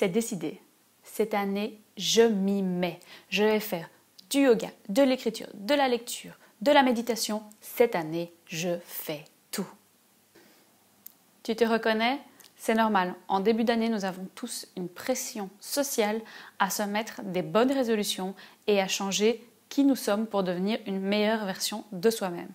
c'est décidé. Cette année, je m'y mets. Je vais faire du yoga, de l'écriture, de la lecture, de la méditation. Cette année, je fais tout. Tu te reconnais? C'est normal. En début d'année, nous avons tous une pression sociale à se mettre des bonnes résolutions et à changer qui nous sommes pour devenir une meilleure version de soi-même.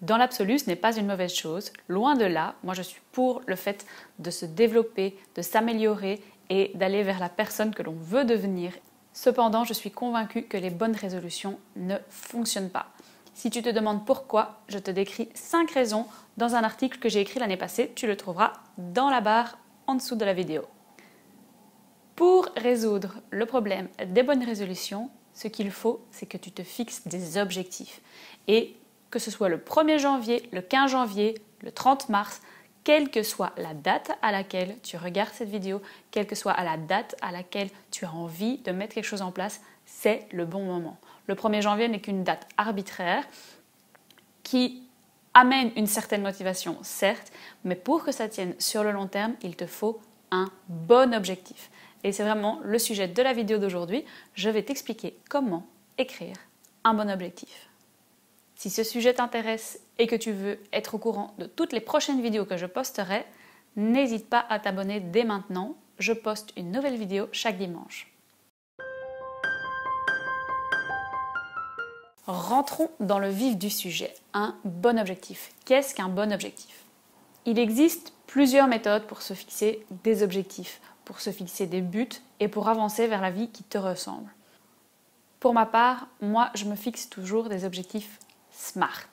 Dans l'absolu, ce n'est pas une mauvaise chose. Loin de là, moi je suis pour le fait de se développer, de s'améliorer et d'aller vers la personne que l'on veut devenir. Cependant, je suis convaincue que les bonnes résolutions ne fonctionnent pas. Si tu te demandes pourquoi, je te décris 5 raisons dans un article que j'ai écrit l'année passée. Tu le trouveras dans la barre en dessous de la vidéo. Pour résoudre le problème des bonnes résolutions, ce qu'il faut, c'est que tu te fixes des objectifs. Et que ce soit le 1er janvier, le 15 janvier, le 30 mars, quelle que soit la date à laquelle tu regardes cette vidéo, quelle que soit la date à laquelle tu as envie de mettre quelque chose en place, c'est le bon moment. Le 1er janvier n'est qu'une date arbitraire qui amène une certaine motivation, certes, mais pour que ça tienne sur le long terme, il te faut un bon objectif. Et c'est vraiment le sujet de la vidéo d'aujourd'hui. Je vais t'expliquer comment écrire un bon objectif. Si ce sujet t'intéresse et que tu veux être au courant de toutes les prochaines vidéos que je posterai, n'hésite pas à t'abonner dès maintenant. Je poste une nouvelle vidéo chaque dimanche. Rentrons dans le vif du sujet. Un bon objectif. Qu'est-ce qu'un bon objectif? Il existe plusieurs méthodes pour se fixer des objectifs, pour se fixer des buts et pour avancer vers la vie qui te ressemble. Pour ma part, moi, je me fixe toujours des objectifs SMART.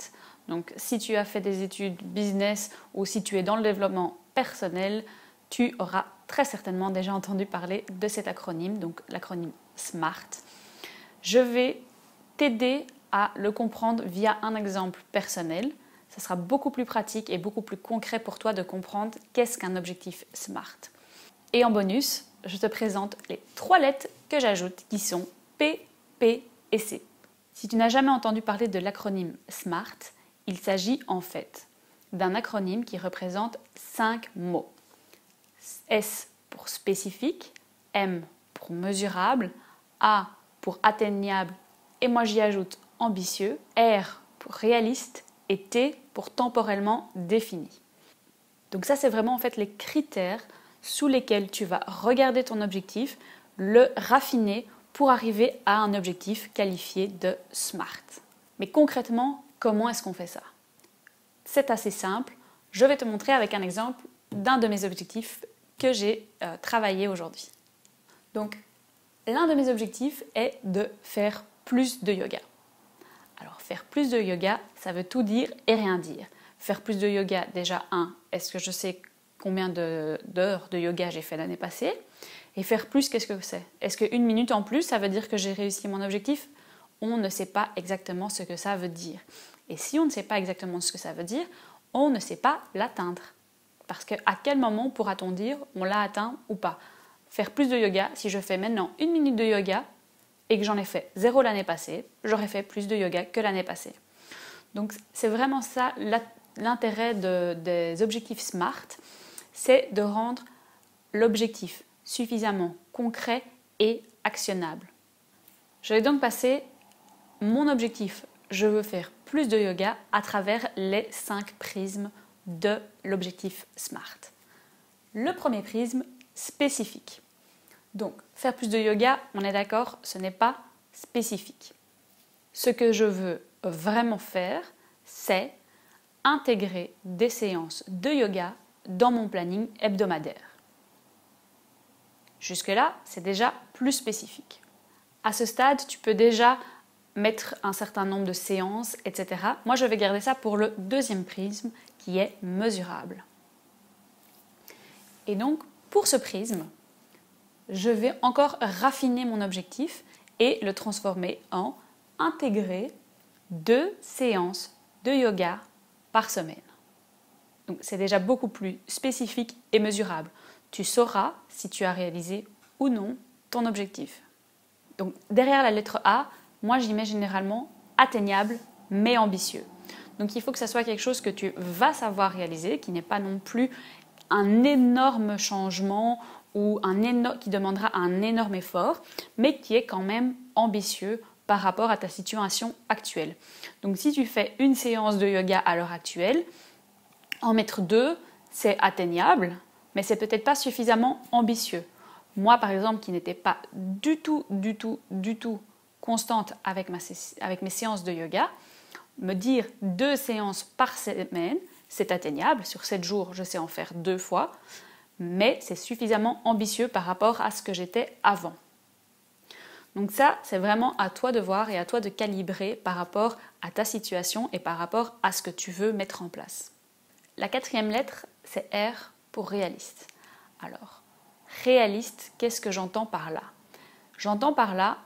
Donc, si tu as fait des études business ou si tu es dans le développement personnel, tu auras très certainement déjà entendu parler de cet acronyme, donc l'acronyme SMART. Je vais t'aider à le comprendre via un exemple personnel. Ça sera beaucoup plus pratique et beaucoup plus concret pour toi de comprendre qu'est-ce qu'un objectif SMART. Et en bonus, je te présente les 3 lettres que j'ajoute qui sont P, P et C. Si tu n'as jamais entendu parler de l'acronyme SMART, il s'agit en fait d'un acronyme qui représente 5 mots. S pour spécifique, M pour mesurable, A pour atteignable et moi j'y ajoute ambitieux, R pour réaliste et T pour temporellement défini. Donc ça c'est vraiment en fait les critères sous lesquels tu vas regarder ton objectif, le raffiner pour arriver à un objectif qualifié de SMART. Mais concrètement, comment est-ce qu'on fait ça? C'est assez simple. Je vais te montrer avec un exemple d'un de mes objectifs que j'ai travaillé aujourd'hui. Donc, l'un de mes objectifs est de faire plus de yoga. Alors, faire plus de yoga, ça veut tout dire et rien dire. Faire plus de yoga, déjà, est-ce que je sais combien d'heures de yoga j'ai fait l'année passée? Et faire plus, qu'est-ce que c'est? Est-ce qu'une minute en plus, ça veut dire que j'ai réussi mon objectif? On ne sait pas exactement ce que ça veut dire. Et si on ne sait pas exactement ce que ça veut dire, on ne sait pas l'atteindre. Parce qu'à quel moment pourra-t-on dire on l'a atteint ou pas? Faire plus de yoga, si je fais maintenant 1 minute de yoga et que j'en ai fait 0 l'année passée, j'aurais fait plus de yoga que l'année passée. Donc c'est vraiment ça l'intérêt des objectifs SMART, c'est de rendre l'objectif suffisamment concret et actionnable. Je vais donc passer mon objectif, je veux faire plus de yoga à travers les 5 prismes de l'objectif SMART. Le premier prisme, spécifique. Donc, faire plus de yoga, on est d'accord, ce n'est pas spécifique. Ce que je veux vraiment faire, c'est intégrer des séances de yoga dans mon planning hebdomadaire. Jusque-là, c'est déjà plus spécifique. À ce stade, tu peux déjà mettre un certain nombre de séances, etc. Moi, je vais garder ça pour le deuxième prisme qui est mesurable. Et donc, pour ce prisme, je vais encore raffiner mon objectif et le transformer en intégrer 2 séances de yoga par semaine. Donc, c'est déjà beaucoup plus spécifique et mesurable. Tu sauras si tu as réalisé ou non ton objectif. Donc, derrière la lettre A, moi j'y mets généralement atteignable mais ambitieux. Donc il faut que ça soit quelque chose que tu vas savoir réaliser, qui n'est pas non plus un énorme changement ou qui demandera un énorme effort, mais qui est quand même ambitieux par rapport à ta situation actuelle. Donc si tu fais une séance de yoga à l'heure actuelle, en mettre 2, c'est atteignable, mais c'est peut-être pas suffisamment ambitieux. Moi, par exemple, qui n'étais pas du tout constante avec mes séances de yoga, me dire 2 séances par semaine, c'est atteignable. Sur 7 jours, je sais en faire 2 fois, mais c'est suffisamment ambitieux par rapport à ce que j'étais avant. Donc ça, c'est vraiment à toi de voir et à toi de calibrer par rapport à ta situation et par rapport à ce que tu veux mettre en place. La 4e lettre, c'est R pour réaliste. Alors, réaliste, qu'est-ce que j'entends par là? J'entends par là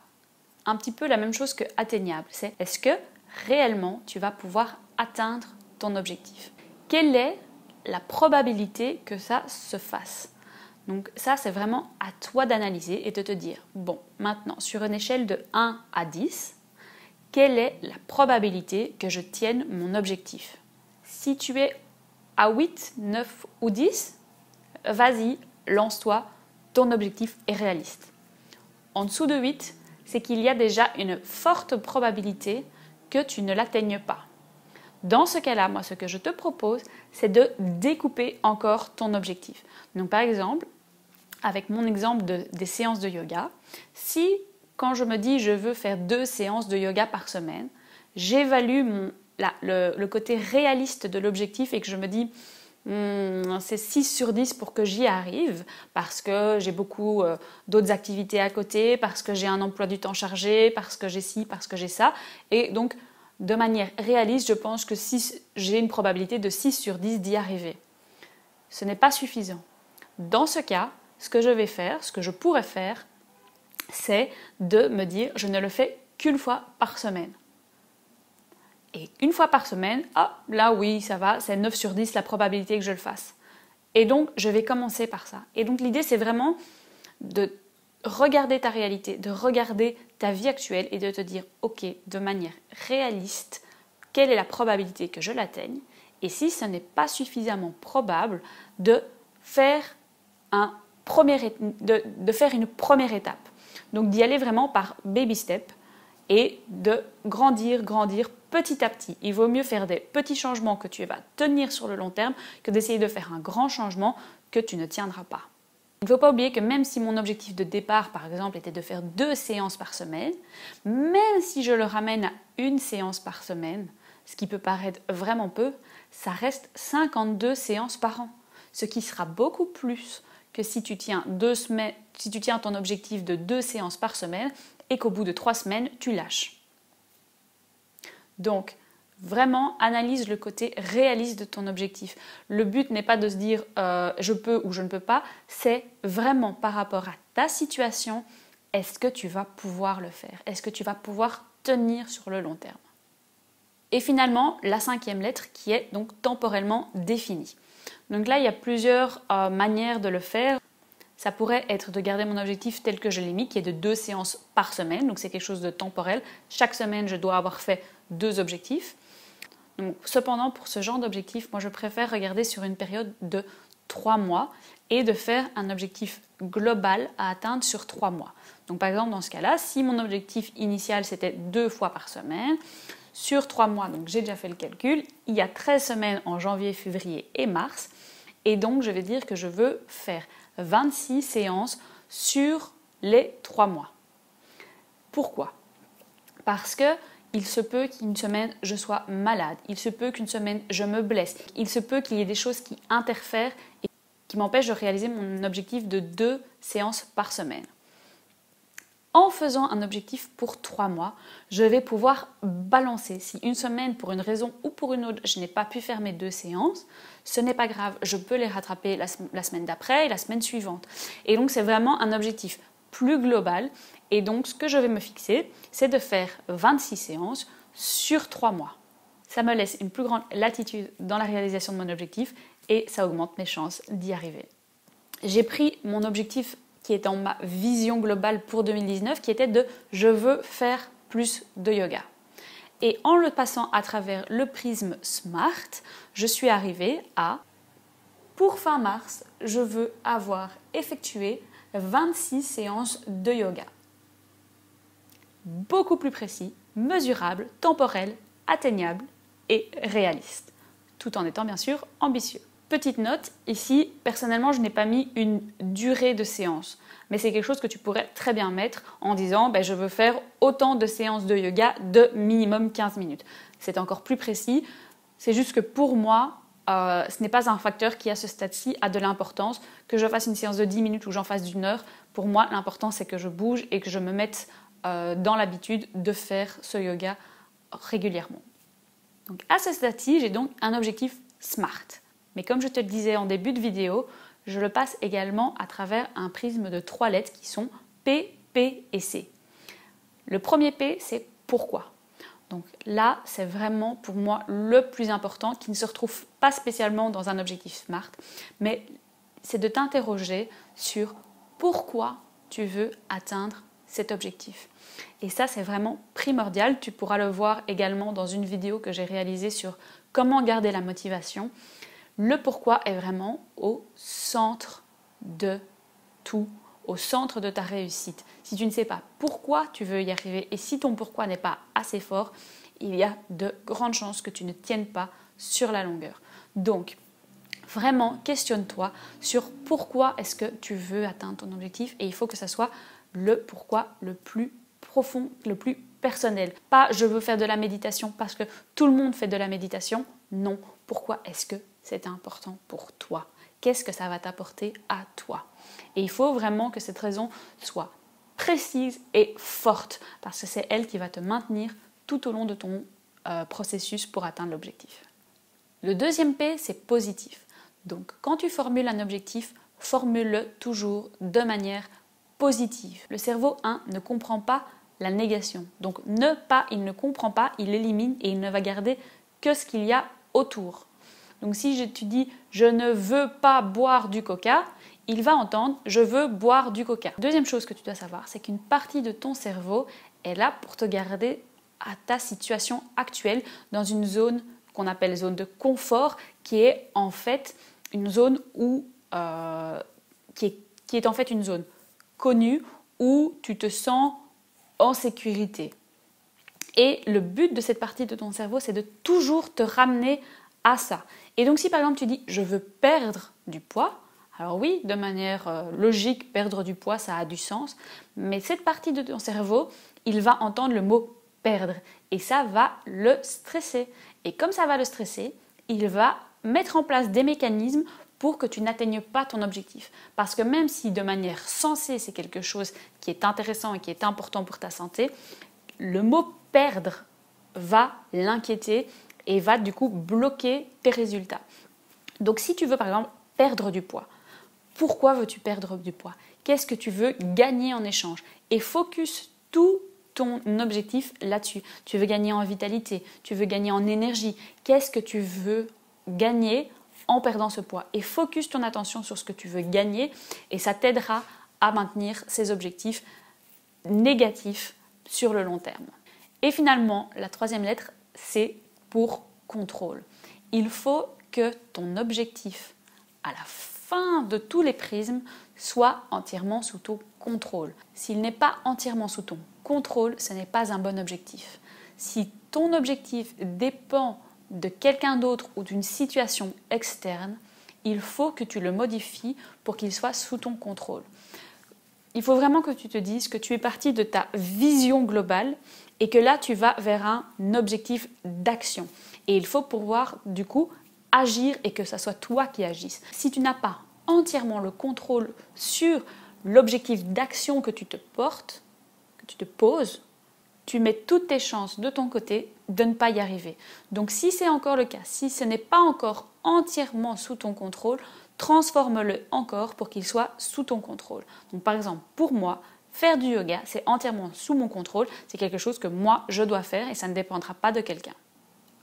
un petit peu la même chose que atteignable. C'est est-ce que réellement tu vas pouvoir atteindre ton objectif? Quelle est la probabilité que ça se fasse? Donc ça, c'est vraiment à toi d'analyser et de te dire, bon, maintenant, sur une échelle de 1 à 10, quelle est la probabilité que je tienne mon objectif? Si tu es à 8, 9 ou 10, vas-y, lance-toi, ton objectif est réaliste. En dessous de 8, c'est qu'il y a déjà une forte probabilité que tu ne l'atteignes pas. Dans ce cas-là, moi, ce que je te propose, c'est de découper encore ton objectif. Donc, par exemple, avec mon exemple des séances de yoga, si, quand je me dis je veux faire 2 séances de yoga par semaine, j'évalue le côté réaliste de l'objectif et que je me dis c'est 6 sur 10 pour que j'y arrive parce que j'ai beaucoup d'autres activités à côté, parce que j'ai un emploi du temps chargé, parce que j'ai ci, parce que j'ai ça. Et donc, de manière réaliste, je pense que j'ai une probabilité de 6 sur 10 d'y arriver. Ce n'est pas suffisant. Dans ce cas, ce que je vais faire, ce que je pourrais faire, c'est de me dire je ne le fais qu'une fois par semaine. Et une fois par semaine, là oui, ça va, c'est 9 sur 10 la probabilité que je le fasse. Et donc, je vais commencer par ça. Et donc, l'idée, c'est vraiment de regarder ta réalité, de regarder ta vie actuelle et de te dire, ok, de manière réaliste, quelle est la probabilité que je l'atteigne? Et si ce n'est pas suffisamment probable, de faire une première étape. Donc, d'y aller vraiment par baby step et de grandir petit à petit. Il vaut mieux faire des petits changements que tu vas tenir sur le long terme que d'essayer de faire un grand changement que tu ne tiendras pas. Il ne faut pas oublier que même si mon objectif de départ, par exemple, était de faire 2 séances par semaine, même si je le ramène à 1 séance par semaine, ce qui peut paraître vraiment peu, ça reste 52 séances par an, ce qui sera beaucoup plus que si tu tiens ton objectif de 2 séances par semaine et qu'au bout de 3 semaines, tu lâches. Donc, vraiment, analyse le côté réaliste de ton objectif. Le but n'est pas de se dire je peux ou je ne peux pas, c'est vraiment par rapport à ta situation, est-ce que tu vas pouvoir le faire? Est-ce que tu vas pouvoir tenir sur le long terme? Et finalement, la 5e lettre qui est donc temporellement définie. Donc là, il y a plusieurs manières de le faire. Ça pourrait être de garder mon objectif tel que je l'ai mis, qui est de 2 séances par semaine. Donc c'est quelque chose de temporel. Chaque semaine, je dois avoir fait 2 objectifs. Donc, cependant, pour ce genre d'objectif, moi je préfère regarder sur une période de 3 mois et de faire un objectif global à atteindre sur 3 mois. Donc par exemple, dans ce cas-là, si mon objectif initial c'était 2 fois par semaine, sur 3 mois, donc j'ai déjà fait le calcul, il y a 13 semaines en janvier, février et mars. Et donc je vais dire que je veux faire 26 séances sur les 3 mois. Pourquoi? Parce que il se peut qu'une semaine je sois malade, il se peut qu'une semaine je me blesse, il se peut qu'il y ait des choses qui interfèrent et qui m'empêchent de réaliser mon objectif de 2 séances par semaine. En faisant un objectif pour 3 mois, je vais pouvoir balancer. Si une semaine, pour une raison ou pour une autre, je n'ai pas pu faire mes 2 séances, ce n'est pas grave, je peux les rattraper la semaine d'après et la semaine suivante. Et donc c'est vraiment un objectif plus global. Et donc, ce que je vais me fixer, c'est de faire 26 séances sur 3 mois. Ça me laisse une plus grande latitude dans la réalisation de mon objectif et ça augmente mes chances d'y arriver. J'ai pris mon objectif qui est dans ma vision globale pour 2019, qui était de « je veux faire plus de yoga ». Et en le passant à travers le prisme SMART, je suis arrivée à pour fin mars, je veux avoir effectué 26 séances de yoga. Beaucoup plus précis, mesurable, temporel, atteignable et réaliste, tout en étant bien sûr ambitieux. Petite note, ici, personnellement, je n'ai pas mis une durée de séance, mais c'est quelque chose que tu pourrais très bien mettre en disant je veux faire autant de séances de yoga de minimum 15 minutes. C'est encore plus précis, c'est juste que pour moi, ce n'est pas un facteur qui à ce stade-ci a de l'importance. Que je fasse une séance de 10 minutes ou j'en fasse d'1 heure, pour moi, l'important c'est que je bouge et que je me mette dans l'habitude de faire ce yoga régulièrement. Donc à ce stade-ci, j'ai donc un objectif SMART. Mais comme je te le disais en début de vidéo, je le passe également à travers un prisme de 3 lettres qui sont P, P et C. Le premier P, c'est pourquoi. Donc là, c'est vraiment pour moi le plus important, qui ne se retrouve pas spécialement dans un objectif SMART, mais c'est de t'interroger sur pourquoi tu veux atteindre cet objectif. Et ça, c'est vraiment primordial. Tu pourras le voir également dans une vidéo que j'ai réalisée sur comment garder la motivation. Le pourquoi est vraiment au centre de tout, au centre de ta réussite. Si tu ne sais pas pourquoi tu veux y arriver et si ton pourquoi n'est pas assez fort, il y a de grandes chances que tu ne tiennes pas sur la longueur. Donc, vraiment, questionne-toi sur pourquoi est-ce que tu veux atteindre ton objectif et il faut que ça soit le pourquoi le plus profond, le plus personnel. Pas je veux faire de la méditation parce que tout le monde fait de la méditation. Non, pourquoi est-ce que c'est important pour toi? Qu'est-ce que ça va t'apporter à toi? Et il faut vraiment que cette raison soit précise et forte parce que c'est elle qui va te maintenir tout au long de ton processus pour atteindre l'objectif. Le deuxième P, c'est positif. Donc quand tu formules un objectif, formule-le toujours de manière positive. Le cerveau, ne comprend pas la négation. Donc il ne comprend pas, il élimine et il ne va garder que ce qu'il y a autour. Donc si tu dis « je ne veux pas boire du coca », il va entendre « je veux boire du coca ». Deuxième chose que tu dois savoir, c'est qu'une partie de ton cerveau est là pour te garder à ta situation actuelle dans une zone qu'on appelle zone de confort, qui est en fait une zone qui est en fait une zone connue où tu te sens en sécurité. Et le but de cette partie de ton cerveau, c'est de toujours te ramener à ça. Et donc si par exemple tu dis « je veux perdre du poids », alors oui, de manière logique, perdre du poids, ça a du sens, mais cette partie de ton cerveau, il va entendre le mot « perdre » et ça va le stresser. Et comme ça va le stresser, il va mettre en place des mécanismes pour que tu n'atteignes pas ton objectif. Parce que même si de manière sensée, c'est quelque chose qui est intéressant et qui est important pour ta santé, le mot « perdre » va l'inquiéter et va du coup bloquer tes résultats. Donc si tu veux par exemple perdre du poids, pourquoi veux-tu perdre du poids? Qu'est-ce que tu veux gagner en échange? Et focus tout ton objectif là-dessus. Tu veux gagner en vitalité, tu veux gagner en énergie. Qu'est-ce que tu veux gagner en perdant ce poids? Et focus ton attention sur ce que tu veux gagner et ça t'aidera à maintenir ces objectifs négatifs sur le long terme. Et finalement, la troisième lettre, c'est pour contrôle. Il faut que ton objectif, à la fin de tous les prismes, soit entièrement sous ton contrôle. S'il n'est pas entièrement sous ton contrôle, ce n'est pas un bon objectif. Si ton objectif dépend de quelqu'un d'autre ou d'une situation externe, il faut que tu le modifies pour qu'il soit sous ton contrôle. Il faut vraiment que tu te dises que tu es parti de ta vision globale et que là, tu vas vers un objectif d'action. Et il faut pouvoir, du coup, agir et que ce soit toi qui agisses. Si tu n'as pas entièrement le contrôle sur l'objectif d'action que tu te portes, que tu te poses, tu mets toutes tes chances de ton côté de ne pas y arriver. Donc si c'est encore le cas, si ce n'est pas encore entièrement sous ton contrôle, transforme-le encore pour qu'il soit sous ton contrôle. Donc par exemple, pour moi, faire du yoga, c'est entièrement sous mon contrôle, c'est quelque chose que moi, je dois faire et ça ne dépendra pas de quelqu'un.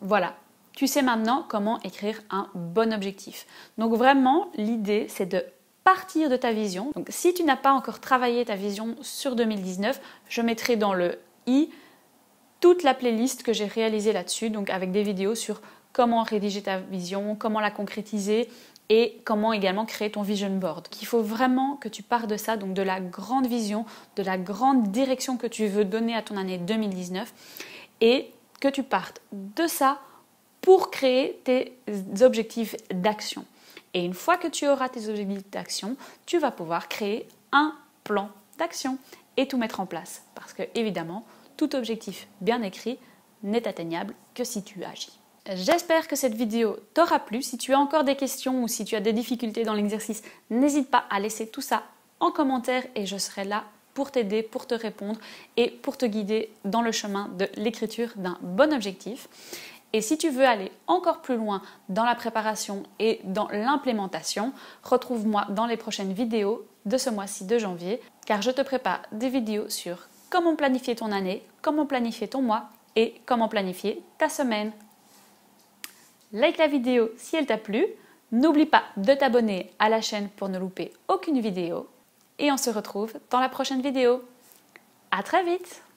Voilà, tu sais maintenant comment écrire un bon objectif. Donc vraiment, l'idée, c'est de partir de ta vision. Donc si tu n'as pas encore travaillé ta vision sur 2019, je mettrai dans le i toute la playlist que j'ai réalisée là-dessus, donc avec des vidéos sur comment rédiger ta vision, comment la concrétiser, et comment également créer ton vision board. Il faut vraiment que tu pars de ça, donc de la grande vision, de la grande direction que tu veux donner à ton année 2019 et que tu partes de ça pour créer tes objectifs d'action. Et une fois que tu auras tes objectifs d'action, tu vas pouvoir créer un plan d'action et tout mettre en place. Parce que évidemment, tout objectif bien écrit n'est atteignable que si tu agis. J'espère que cette vidéo t'aura plu. Si tu as encore des questions ou si tu as des difficultés dans l'exercice, n'hésite pas à laisser tout ça en commentaire et je serai là pour t'aider, pour te répondre et pour te guider dans le chemin de l'écriture d'un bon objectif. Et si tu veux aller encore plus loin dans la préparation et dans l'implémentation, retrouve-moi dans les prochaines vidéos de ce mois-ci de janvier, car je te prépare des vidéos sur comment planifier ton année, comment planifier ton mois et comment planifier ta semaine. Like la vidéo si elle t'a plu, n'oublie pas de t'abonner à la chaîne pour ne louper aucune vidéo et on se retrouve dans la prochaine vidéo. À très vite!